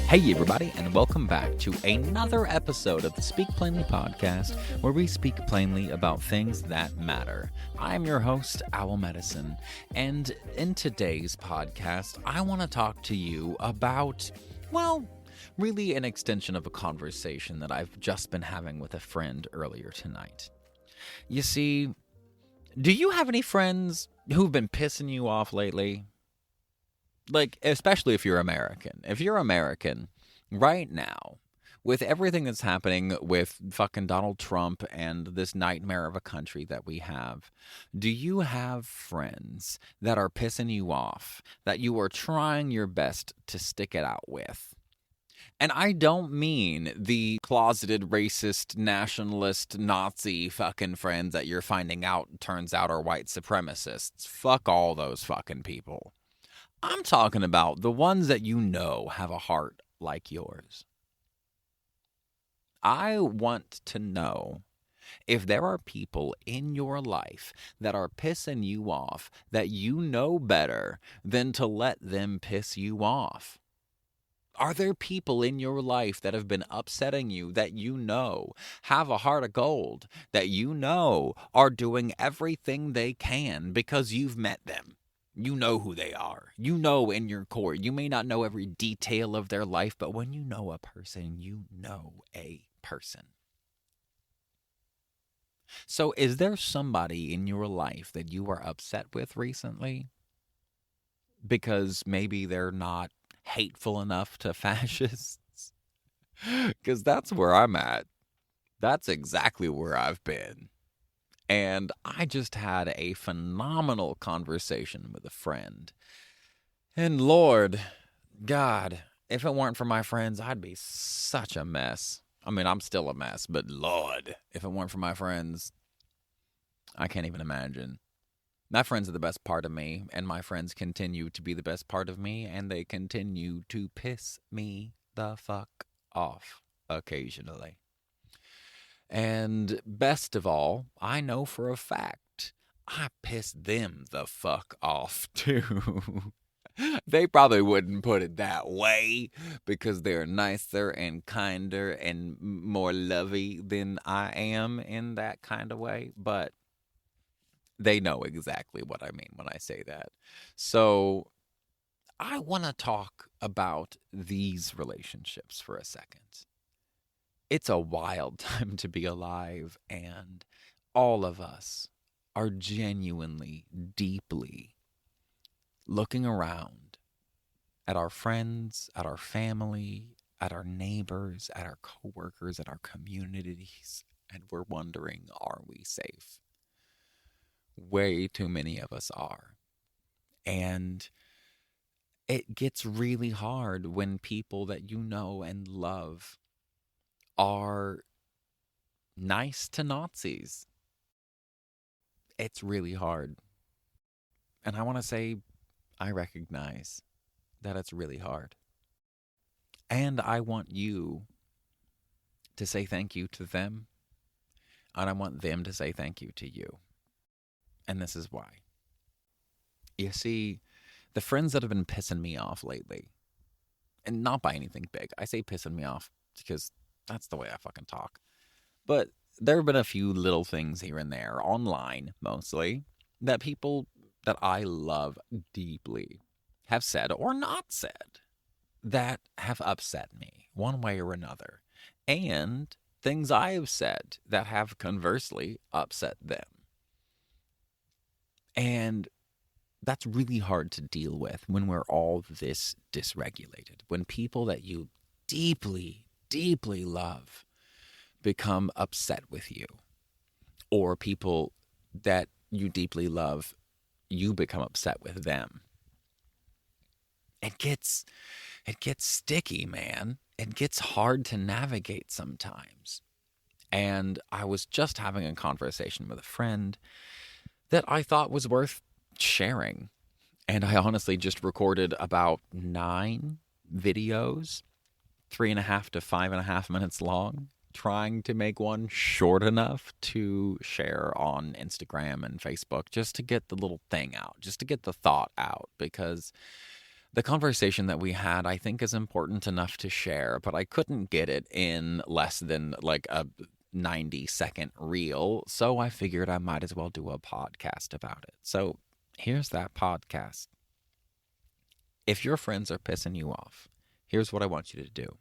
Hey everybody, and welcome back to another episode of the Speak Plainly podcast, where we speak plainly about things that matter. I'm your host, Owl Medicine, and in today's podcast, I want to talk to you about, well, really an extension of a conversation that I've just been having with a friend earlier tonight. You see, do you have any friends who've been pissing you off lately? Like, especially if you're American. If you're American, right now, with everything that's happening with fucking Donald Trump and this nightmare of a country that we have, do you have friends that are pissing you off, that you are trying your best to stick it out with? And I don't mean the closeted racist, nationalist, Nazi fucking friends that you're finding out turns out are white supremacists. Fuck all those fucking people. I'm talking about the ones that you know have a heart like yours. I want to know if there are people in your life that are pissing you off that you know better than to let them piss you off. Are there people in your life that have been upsetting you that you know have a heart of gold, that you know are doing everything they can because you've met them? You know who they are. You know in your core. You may not know every detail of their life, but when you know a person, you know a person. So is there somebody in your life that you are upset with recently? Because maybe they're not hateful enough to fascists? Because that's where I'm at. That's exactly where I've been. And I just had a phenomenal conversation with a friend. And Lord, God, if it weren't for my friends, I'd be such a mess. I mean, I'm still a mess, but Lord, if it weren't for my friends, I can't even imagine. My friends are the best part of me, and my friends continue to be the best part of me, and they continue to piss me the fuck off occasionally. And best of all, I know for a fact I piss them the fuck off too. They probably wouldn't put it that way because they're nicer and kinder and more lovey than I am in that kind of way. But they know exactly what I mean when I say that. So I want to talk about these relationships for a second. It's a wild time to be alive, and all of us are genuinely, deeply looking around at our friends, at our family, at our neighbors, at our coworkers, at our communities, and we're wondering, are we safe? Way too many of us are. And it gets really hard when people that you know and love are nice to Nazis. It's really hard. And I want to say, I recognize that it's really hard. And I want you to say thank you to them. And I want them to say thank you to you. And this is why. You see, the friends that have been pissing me off lately, and not by anything big. I say pissing me off because that's the way I fucking talk. But there have been a few little things here and there, online mostly, that people that I love deeply have said or not said that have upset me one way or another. And things I have said that have conversely upset them. And that's really hard to deal with when we're all this dysregulated. When people that you deeply, deeply love become upset with you, or people that you deeply love, you become upset with them. It gets sticky, man. It gets hard to navigate sometimes. And I was just having a conversation with a friend that I thought was worth sharing. And I honestly just recorded about 9 videos, 3.5 to 5.5 minutes long, trying to make one short enough to share on Instagram and Facebook just to get the little thing out, just to get the thought out. Because the conversation that we had, I think, is important enough to share, but I couldn't get it in less than like a 90-second reel. So I figured I might as well do a podcast about it. So here's that podcast. If your friends are pissing you off, here's what I want you to do.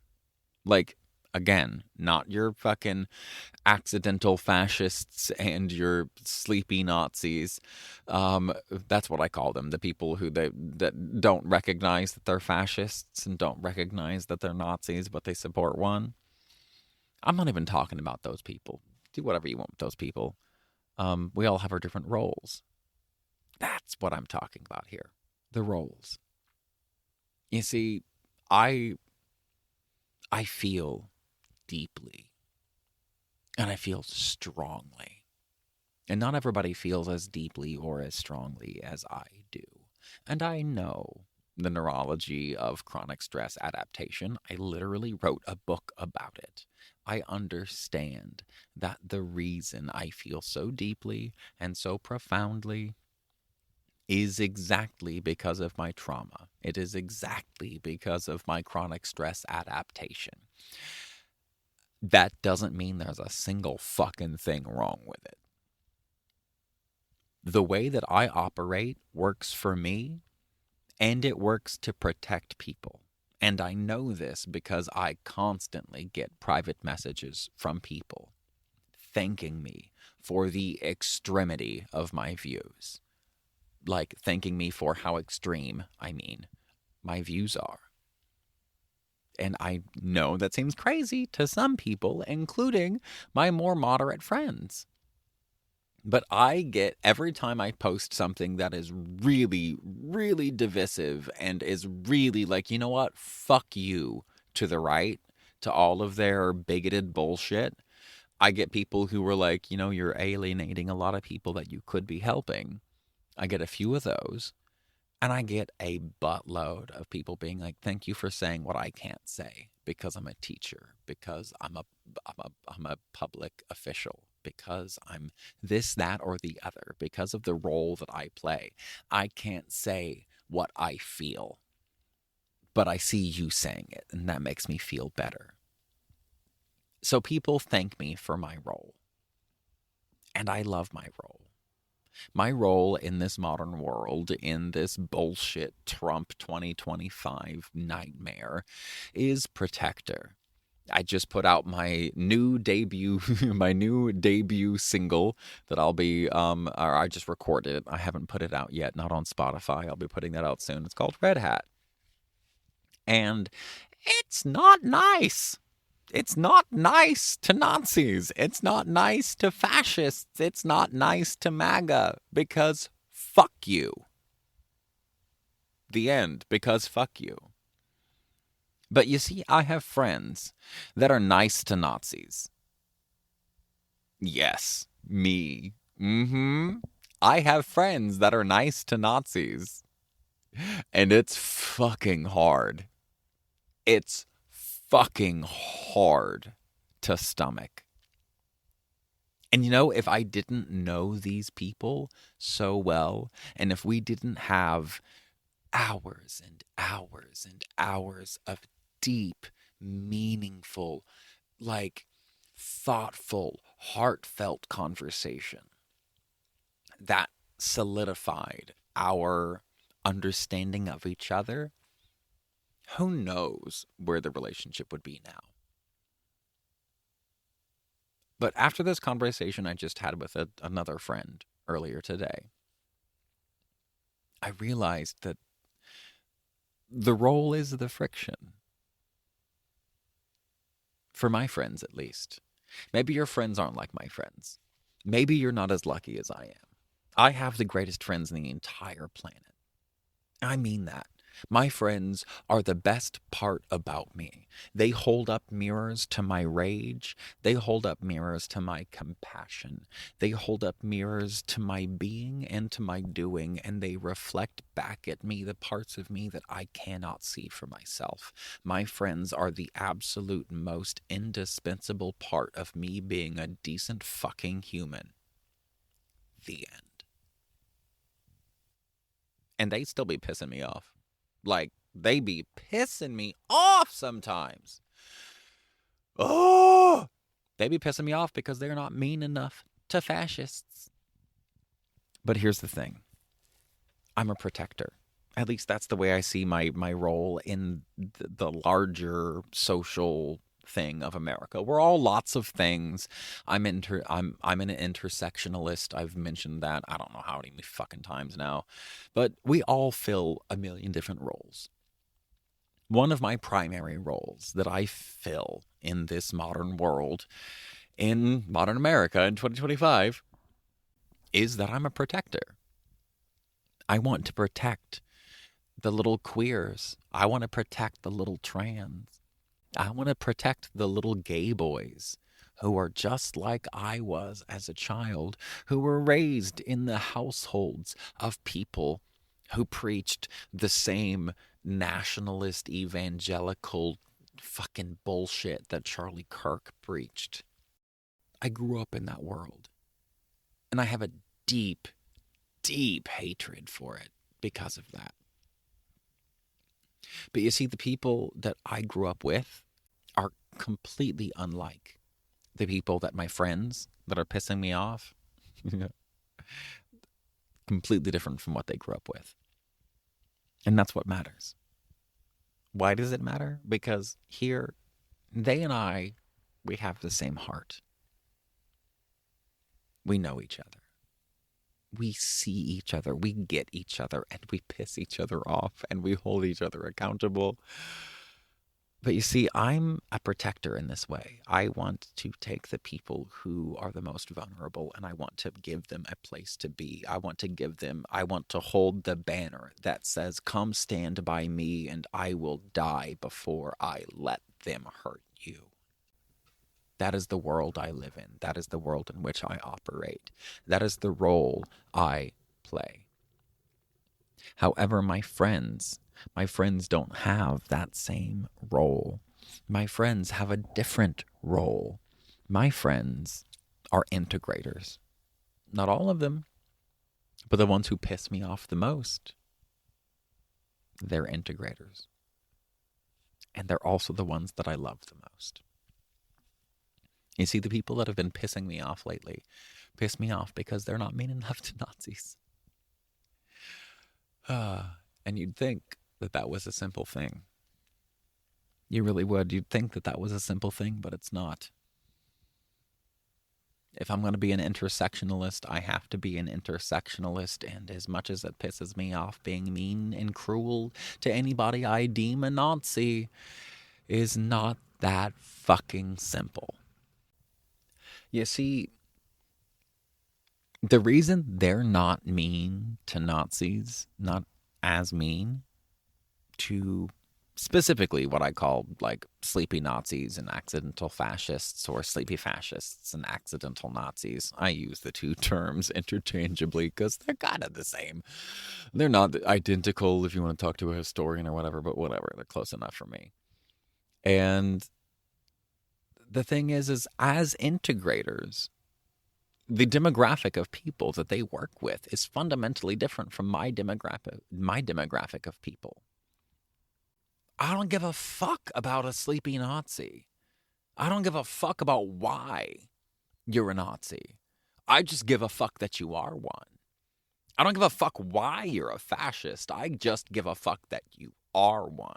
Like, again, not your fucking accidental fascists and your sleepy Nazis. That's what I call them. The people that don't recognize that they're fascists and don't recognize that they're Nazis, but they support one. I'm not even talking about those people. Do whatever you want with those people. We all have our different roles. That's what I'm talking about here. The roles. You see, I feel deeply and I feel strongly. And not everybody feels as deeply or as strongly as I do. And I know the neurology of chronic stress adaptation. I literally wrote a book about it. I understand that the reason I feel so deeply and so profoundly is exactly because of my trauma. It is exactly because of my chronic stress adaptation. That doesn't mean there's a single fucking thing wrong with it. The way that I operate works for me, and it works to protect people. And I know this because I constantly get private messages from people thanking me for the extremity of my views. Like, thanking me for how extreme, my views are. And I know that seems crazy to some people, including my more moderate friends. But I get, every time I post something that is really, really divisive and is really like, you know what, fuck you to the right, to all of their bigoted bullshit, I get people who were like, you're alienating a lot of people that you could be helping. I get a few of those. And I get a buttload of people being like, "Thank you for saying what I can't say because I'm a teacher, because I'm a public official, because I'm this, that, or the other, because of the role that I play. I can't say what I feel, but I see you saying it, and that makes me feel better." So people thank me for my role, and I love my role. My role in this modern world, in this bullshit Trump 2025 nightmare, is protector. I just put out my new debut, my new debut single that or I just recorded it. I haven't put it out yet, not on Spotify. I'll be putting that out soon. It's called Red Hat. And it's not nice. It's not nice to Nazis. It's not nice to fascists. It's not nice to MAGA because fuck you. The end, because fuck you. But you see, I have friends that are nice to Nazis. Yes, me. I have friends that are nice to Nazis. And it's fucking hard. It's fucking hard to stomach. And if I didn't know these people so well, and if we didn't have hours and hours and hours of deep, meaningful, like thoughtful, heartfelt conversation that solidified our understanding of each other, who knows where the relationship would be now. But after this conversation I just had with another friend earlier today, I realized that the role is the friction. For my friends, at least. Maybe your friends aren't like my friends. Maybe you're not as lucky as I am. I have the greatest friends in the entire planet. I mean that. My friends are the best part about me. They hold up mirrors to my rage. They hold up mirrors to my compassion. They hold up mirrors to my being and to my doing, and they reflect back at me the parts of me that I cannot see for myself. My friends are the absolute most indispensable part of me being a decent fucking human. The end. And they still be pissing me off. Like, they be pissing me off sometimes. Oh, they be pissing me off because they're not mean enough to fascists. But here's the thing. I'm a protector. At least that's the way I see my role in the larger social thing of America. We're all lots of things. I'm an intersectionalist. I've mentioned that I don't know how many fucking times now. But we all fill a million different roles. One of my primary roles that I fill in this modern world, in modern America in 2025, is that I'm a protector. I want to protect the little queers. I want to protect the little trans. I want to protect the little gay boys who are just like I was as a child, who were raised in the households of people who preached the same nationalist evangelical fucking bullshit that Charlie Kirk preached. I grew up in that world. And I have a deep, deep hatred for it because of that. But you see, the people that I grew up with are completely unlike the people that my friends that are pissing me off. Completely different from what they grew up with. And that's what matters. Why does it matter? Because here, they and I, we have the same heart. We know each other. We see each other. We get each other, and we piss each other off, and we hold each other accountable. But you see, I'm a protector in this way. I want to take the people who are the most vulnerable, and I want to give them a place to be. I want to hold the banner that says, "Come stand by me, and I will die before I let them hurt you." That is the world I live in. That is the world in which I operate. That is the role I play. However, my friends don't have that same role. My friends have a different role. My friends are integrators. Not all of them, but the ones who piss me off the most, they're integrators. And they're also the ones that I love the most. You see, the people that have been pissing me off lately piss me off because they're not mean enough to Nazis. And you'd think that that was a simple thing. You really would. You'd think that that was a simple thing, but it's not. If I'm going to be an intersectionalist, I have to be an intersectionalist. And as much as it pisses me off being mean and cruel to anybody I deem a Nazi, is not that fucking simple. You see, the reason they're not mean to Nazis, not as mean to specifically what I call like sleepy Nazis and accidental fascists, or sleepy fascists and accidental Nazis. I use the two terms interchangeably because they're kind of the same. They're not identical if you want to talk to a historian or whatever, but whatever, they're close enough for me. And the thing is as integrators, the demographic of people that they work with is fundamentally different from my demographic of people. I don't give a fuck about a sleepy Nazi. I don't give a fuck about why you're a Nazi. I just give a fuck that you are one. I don't give a fuck why you're a fascist. I just give a fuck that you are one.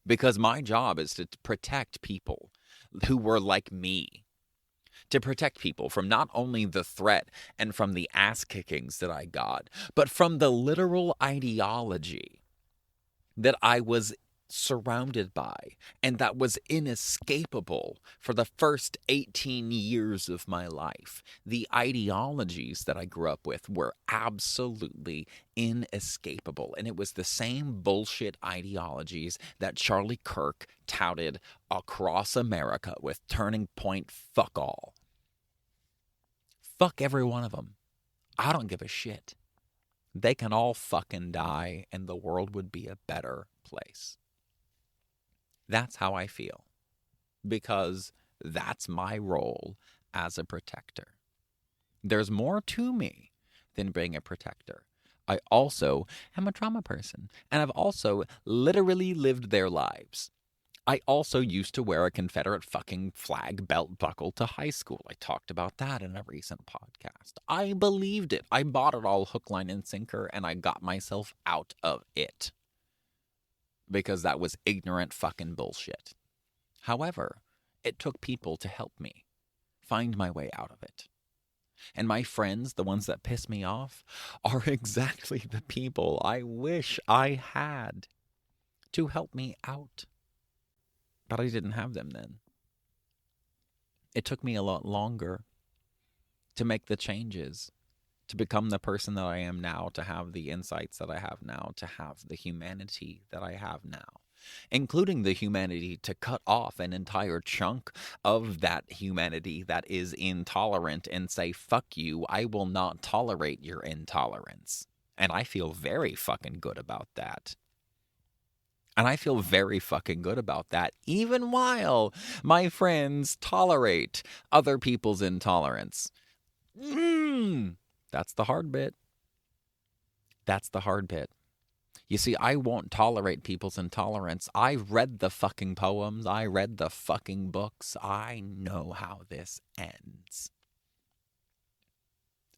Because my job is to protect people who were like me. To protect people from not only the threat and from the ass kickings that I got, but from the literal ideology that I was surrounded by, and that was inescapable for the first 18 years of my life. The ideologies that I grew up with were absolutely inescapable, and it was the same bullshit ideologies that Charlie Kirk touted across America with Turning Point fuck all. Fuck every one of them. I don't give a shit. They can all fucking die, and the world would be a better place. That's how I feel, because that's my role as a protector. There's more to me than being a protector. I also am a trauma person, and I've also literally lived their lives. I also used to wear a Confederate fucking flag belt buckle to high school. I talked about that in a recent podcast. I believed it. I bought it all hook, line, and sinker, and I got myself out of it, because that was ignorant fucking bullshit. However, it took people to help me find my way out of it. And my friends, the ones that piss me off, are exactly the people I wish I had to help me out. But I didn't have them then. It took me a lot longer to make the changes, to become the person that I am now, to have the insights that I have now, to have the humanity that I have now, including the humanity to cut off an entire chunk of that humanity that is intolerant and say, fuck you, I will not tolerate your intolerance. And I feel very fucking good about that. And I feel very fucking good about that, even while my friends tolerate other people's intolerance. That's the hard bit. That's the hard bit. You see, I won't tolerate people's intolerance. I read the fucking poems. I read the fucking books. I know how this ends.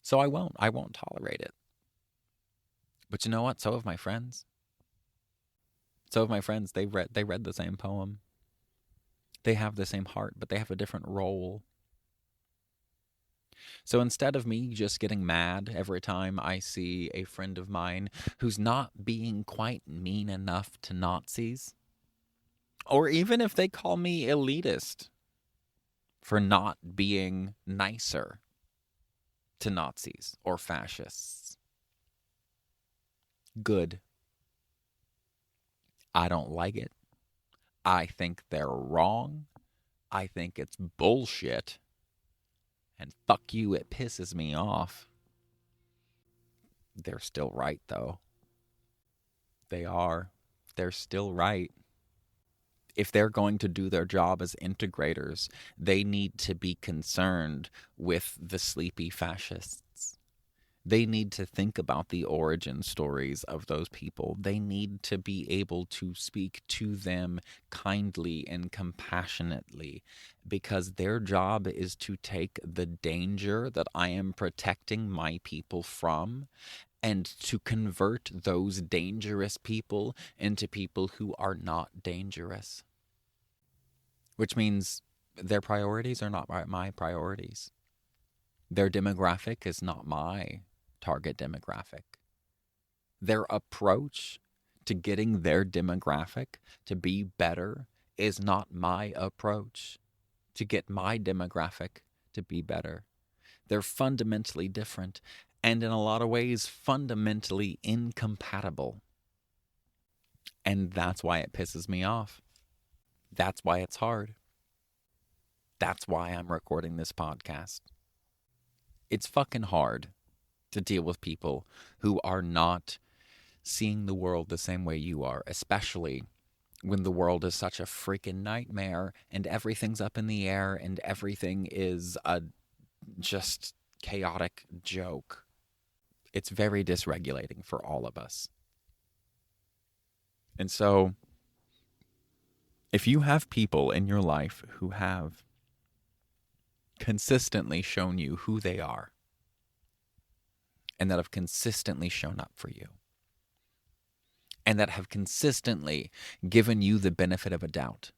So I won't tolerate it. But you know what? So have my friends. So have my friends. They read the same poem. They have the same heart, but they have a different role. So instead of me just getting mad every time I see a friend of mine who's not being quite mean enough to Nazis, or even if they call me elitist for not being nicer to Nazis or fascists, good. I don't like it. I think they're wrong. I think it's bullshit. And fuck you, it pisses me off. They're still right, though. They are. They're still right. If they're going to do their job as integrators, they need to be concerned with the sleepy fascists. They need to think about the origin stories of those people. They need to be able to speak to them kindly and compassionately, because their job is to take the danger that I am protecting my people from and to convert those dangerous people into people who are not dangerous. Which means their priorities are not my priorities. Their demographic is not my target demographic. Their approach to getting their demographic to be better is not my approach to get my demographic to be better. They're fundamentally different, and in a lot of ways, fundamentally incompatible. And that's why it pisses me off. That's why it's hard. That's why I'm recording this podcast. It's fucking hard to deal with people who are not seeing the world the same way you are, especially when the world is such a freaking nightmare and everything's up in the air and everything is a just chaotic joke. It's very dysregulating for all of us. And so, if you have people in your life who have consistently shown you who they are, and that have consistently shown up for you, and that have consistently given you the benefit of a doubt,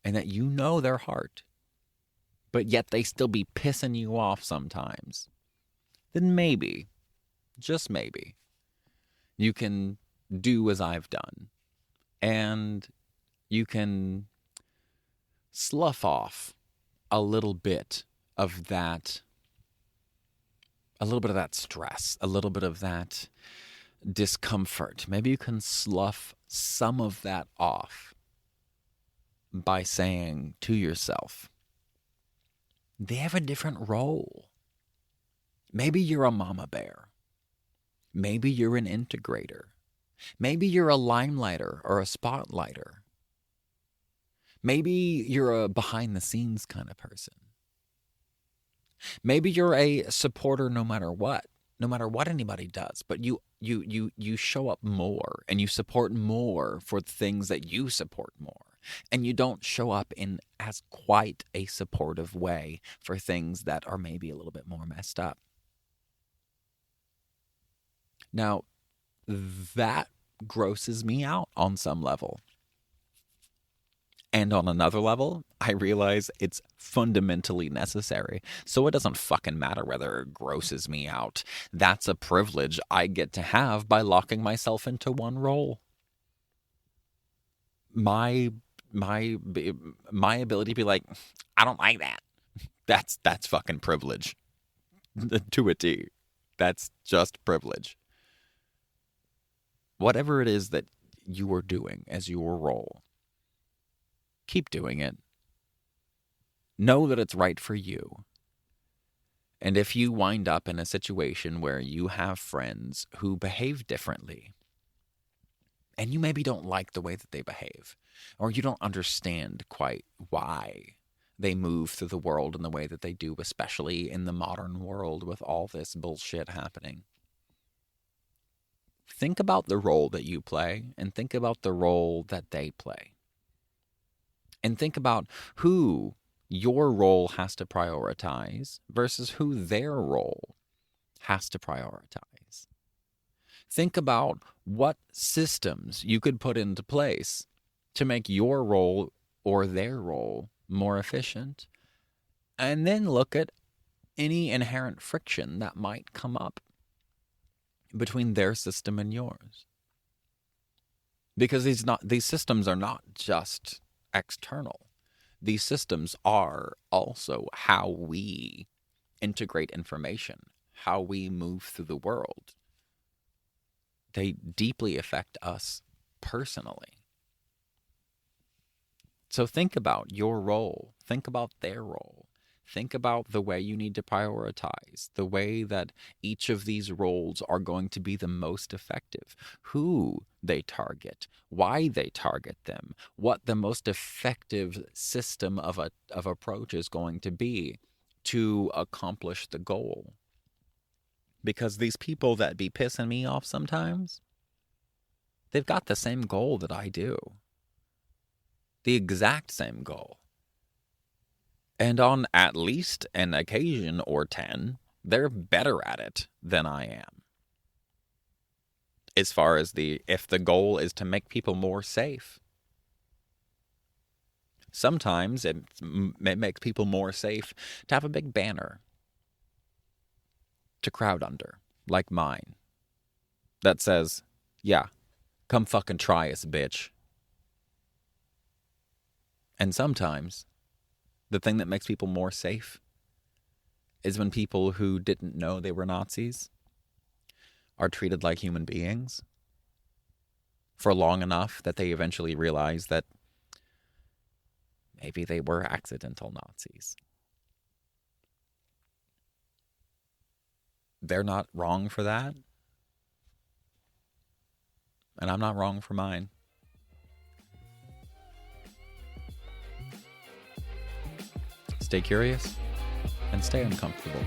and that you know their heart, but yet they still be pissing you off sometimes, then maybe, just maybe, you can do as I've done. And you can slough off a little bit of that, stress, a little bit of that discomfort. Maybe you can slough some of that off by saying to yourself, they have a different role. Maybe you're a mama bear. Maybe you're an integrator. Maybe you're a limelighter or a spotlighter. Maybe you're a behind the scenes kind of person. Maybe you're a supporter no matter what anybody does, but you show up more and you support more for things that you support more. And you don't show up in as quite a supportive way for things that are maybe a little bit more messed up. Now, that grosses me out on some level. And on another level, I realize it's fundamentally necessary. So it doesn't fucking matter whether it grosses me out. That's a privilege I get to have by locking myself into one role. My ability to be like, I don't like that. That's fucking privilege. To a T. That's just privilege. Whatever it is that you are doing as your role, keep doing it. Know that it's right for you. And if you wind up in a situation where you have friends who behave differently, and you maybe don't like the way that they behave, or you don't understand quite why they move through the world in the way that they do, especially in the modern world with all this bullshit happening, think about the role that you play and think about the role that they play. And think about who your role has to prioritize versus who their role has to prioritize. Think about what systems you could put into place to make your role or their role more efficient. And then look at any inherent friction that might come up between their system and yours. Because these systems are not just external. These systems are also how we integrate information, how we move through the world. They deeply affect us personally. So think about your role. Think about their role. Think about the way you need to prioritize, the way that each of these roles are going to be the most effective, who they target, why they target them, what the most effective system of approach is going to be to accomplish the goal. Because these people that be pissing me off sometimes, they've got the same goal that I do. The exact same goal. And on at least an occasion or 10, they're better at it than I am. As far as if the goal is to make people more safe. Sometimes it makes people more safe to have a big banner to crowd under, like mine, that says, yeah, come fucking try us, bitch. And sometimes the thing that makes people more safe is when people who didn't know they were Nazis are treated like human beings for long enough that they eventually realize that maybe they were accidental Nazis. They're not wrong for that. And I'm not wrong for mine. Stay curious and stay uncomfortable.